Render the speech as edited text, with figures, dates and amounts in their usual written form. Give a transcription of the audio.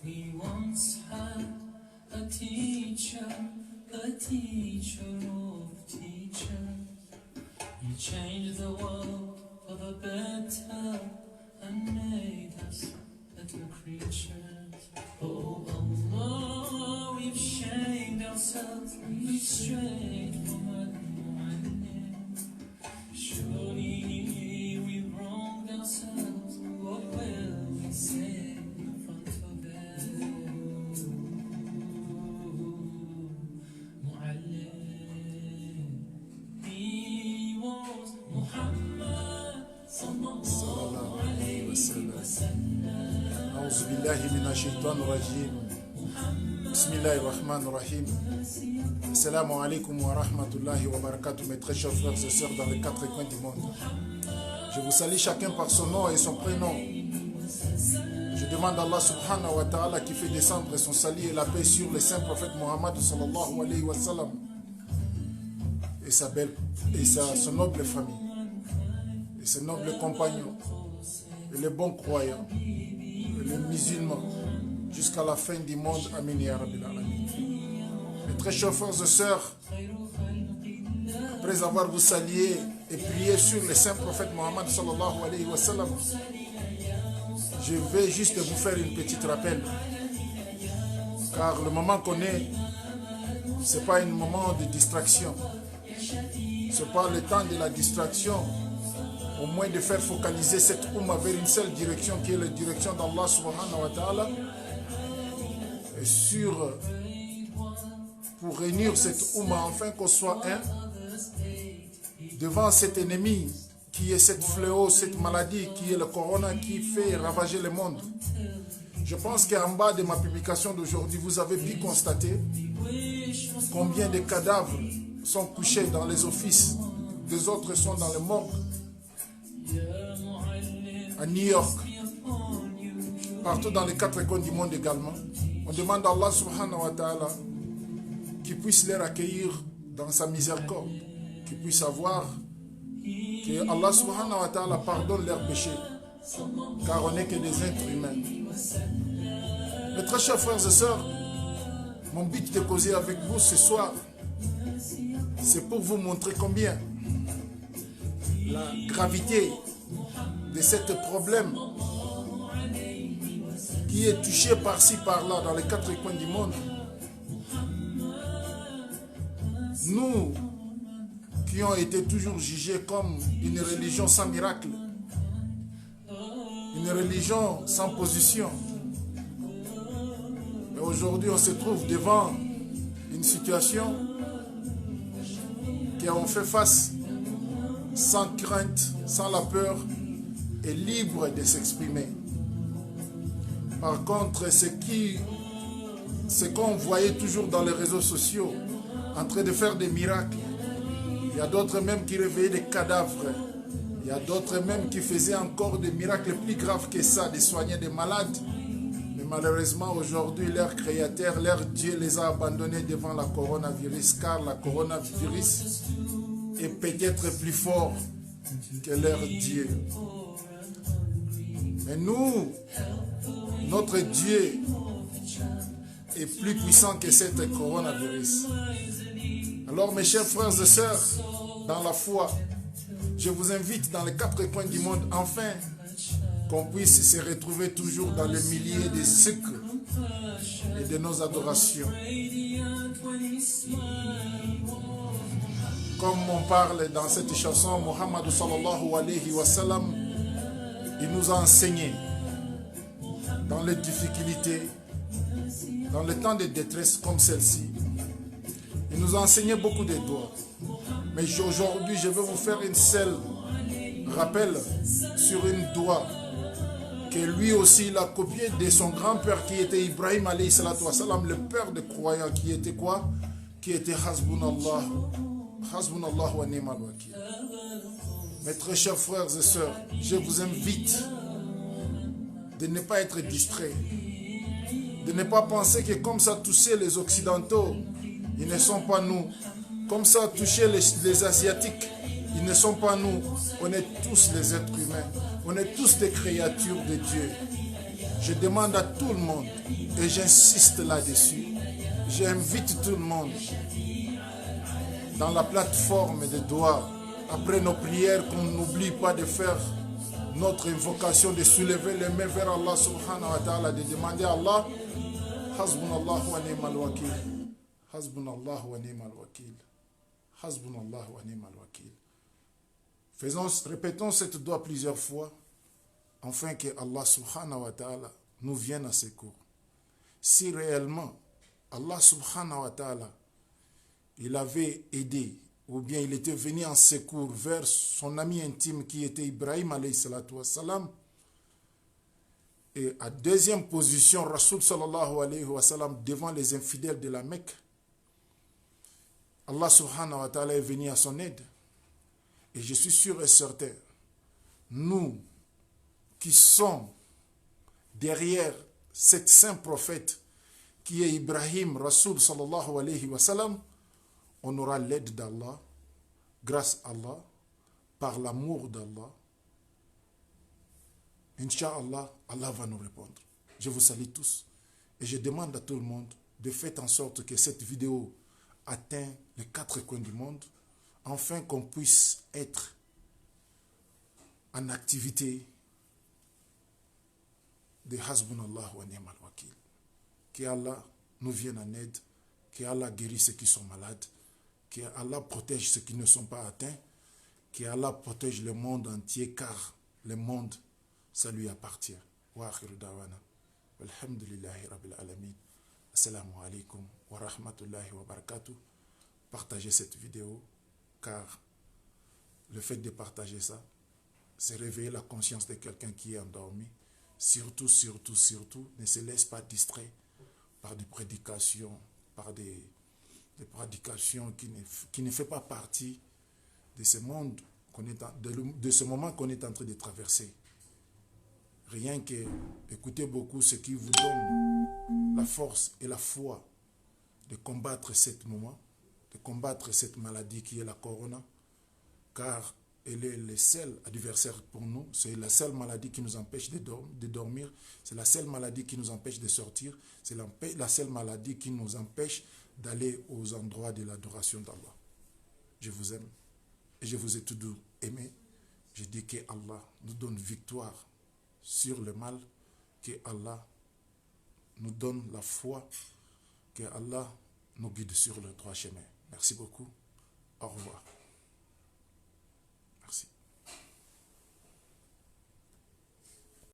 We once had a teacher of teachers. He changed the world for the better and made us better creatures. Oh Allah, we've shamed ourselves, we've strayed from Al-Mu'allim. Surely we've wronged ourselves, what will we say in front of Mu'allim? He was Muhammad sallallahu alayhi wa sallam. أعوذ بالله من الشيطان الرجيم بسم الله الرحمن الرحيم Assalamu alaikum wa rahmatullahi wa barakatuh, mes très chers frères et sœurs dans les quatre coins du monde. Je vous salue chacun par son nom et son prénom. Je demande à Allah subhanahu wa ta'ala qui fait descendre son salut et la paix sur le saint prophète Mohammed sallallahu alayhi wa sallam et son noble famille et ses nobles compagnons et les bons croyants et les musulmans jusqu'à la fin du monde. Amin ya Rabbil Alamin. Mes très chers frères et sœurs, après avoir vous salué et prié sur le saint prophète Mohammed sallallahu alayhi wa sallam, je vais juste vous faire une petite rappel, car le moment qu'on est, ce n'est pas un moment de distraction, ce n'est pas le temps de la distraction, au moins de faire focaliser cette Oumma vers une seule direction qui est la direction d'Allah subhanahu wa ta'ala, et pour réunir cette Oumma afin qu'on soit un devant cet ennemi qui est cette fléau, cette maladie qui est le corona qui fait ravager le monde. Je pense qu'en bas de ma publication d'aujourd'hui, vous avez pu constater combien de cadavres sont couchés dans les offices, des autres sont dans les morgues. À New York, partout dans les quatre coins du monde également. On demande à Allah subhanahu wa ta'ala qu'il puisse les accueillir dans sa miséricorde, qu'il puisse avoir que Allah subhanahu wa ta'ala pardonne leurs péchés, car on n'est que des êtres humains. Mes très chers frères et sœurs, mon but de causer avec vous ce soir, c'est pour vous montrer combien la gravité de ce problème qui est touché par-ci, par-là, dans les quatre coins du monde. Nous, qui ont été toujours jugés comme une religion sans miracle, une religion sans position, mais aujourd'hui on se trouve devant une situation qui on fait face sans crainte, sans la peur, et libre de s'exprimer. Par contre, ce qu'on voyait toujours dans les réseaux sociaux, en train de faire des miracles, il y a d'autres même qui réveillaient des cadavres, il y a d'autres même qui faisaient encore des miracles plus graves que ça, de soigner des malades. Mais malheureusement, aujourd'hui, leur créateur, leur Dieu les a abandonnés devant la coronavirus, car la coronavirus est peut-être plus fort que leur Dieu. Mais nous, notre Dieu est plus puissant que cette coronavirus. Alors mes chers frères et sœurs, dans la foi, je vous invite dans les quatre coins du monde, enfin, qu'on puisse se retrouver toujours dans le milieu des sucres et de nos adorations. Comme on parle dans cette chanson, Muhammad sallallahu alayhi wa sallam, il nous a enseigné dans les difficultés, dans les temps de détresse comme celle-ci. Il nous a enseigné beaucoup de doigts. Mais aujourd'hui, je vais vous faire une seule rappel sur une doigt que lui aussi il a copié de son grand-père qui était Ibrahim alayhi salatu wa salam, le père des croyants, qui était quoi? Qui était Hasbunallah wa ni'mal wakil. Mes très chers frères et sœurs, je vous invite de ne pas être distrait, de ne pas penser que comme ça touchait les Occidentaux, ils ne sont pas nous. Comme ça touchait les Asiatiques, ils ne sont pas nous. On est tous les êtres humains. On est tous des créatures de Dieu. Je demande à tout le monde, et j'insiste là-dessus, j'invite tout le monde dans la plateforme de doigts, après nos prières, qu'on n'oublie pas de faire notre invocation, de soulever les mains vers Allah subhanahu wa ta'ala, de demander à Allah, Hasbunallah wa ni'mal wakil, Hasbunallah wa ni'mal wakil, Hasbunallah wa ni'mal wakil. Répétons cette doigt plusieurs fois, afin que Allah subhanahu wa ta'ala nous vienne à secours. Si réellement Allah subhanahu wa ta'ala il avait aidé ou bien il était venu en secours vers son ami intime qui était Ibrahim alayhi salatu wassalam, et à deuxième position Rasoul sallallahu alayhi wa sallam devant les infidèles de la Mecque, Allah subhanahu wa ta'ala est venu à son aide. Et je suis sûr et certain, nous qui sommes derrière cet saint prophète qui est Ibrahim Rasoul sallallahu alayhi wa sallam, on aura l'aide d'Allah, grâce à Allah, par l'amour d'Allah. Inch'Allah, Allah va nous répondre. Je vous salue tous et je demande à tout le monde de faire en sorte que cette vidéo atteigne les 4 coins du monde, afin qu'on puisse être en activité de Hasbunallah wa ni'mal wakil. Que Allah nous vienne en aide, que Allah guérisse ceux qui sont malades, que Allah protège ceux qui ne sont pas atteints, que Allah protège le monde entier, car le monde, ça lui appartient. Wa akhiru dawana. Alhamdulillahi rabbil alamin. Assalamu alaikum wa rahmatullahi wa barakatuh. Partagez cette vidéo, car le fait de partager ça, c'est réveiller la conscience de quelqu'un qui est endormi. Surtout, surtout, surtout, ne se laisse pas distraire par des prédications, par des prédications qui ne font pas partie de ce monde de ce moment qu'on est en train de traverser. Rien que écoutez beaucoup ce qui vous donne la force et la foi de combattre ce moment, de combattre cette maladie qui est la corona, car elle est le seul adversaire pour nous. C'est la seule maladie qui nous empêche de dormir. C'est la seule maladie qui nous empêche de sortir. C'est la seule maladie qui nous empêche d'aller aux endroits de l'adoration d'Allah. Je vous aime et je vous ai tous aimé. Je dis que Allah nous donne victoire sur le mal, que Allah nous donne la foi, que Allah nous guide sur le droit chemin. Merci beaucoup. Au revoir.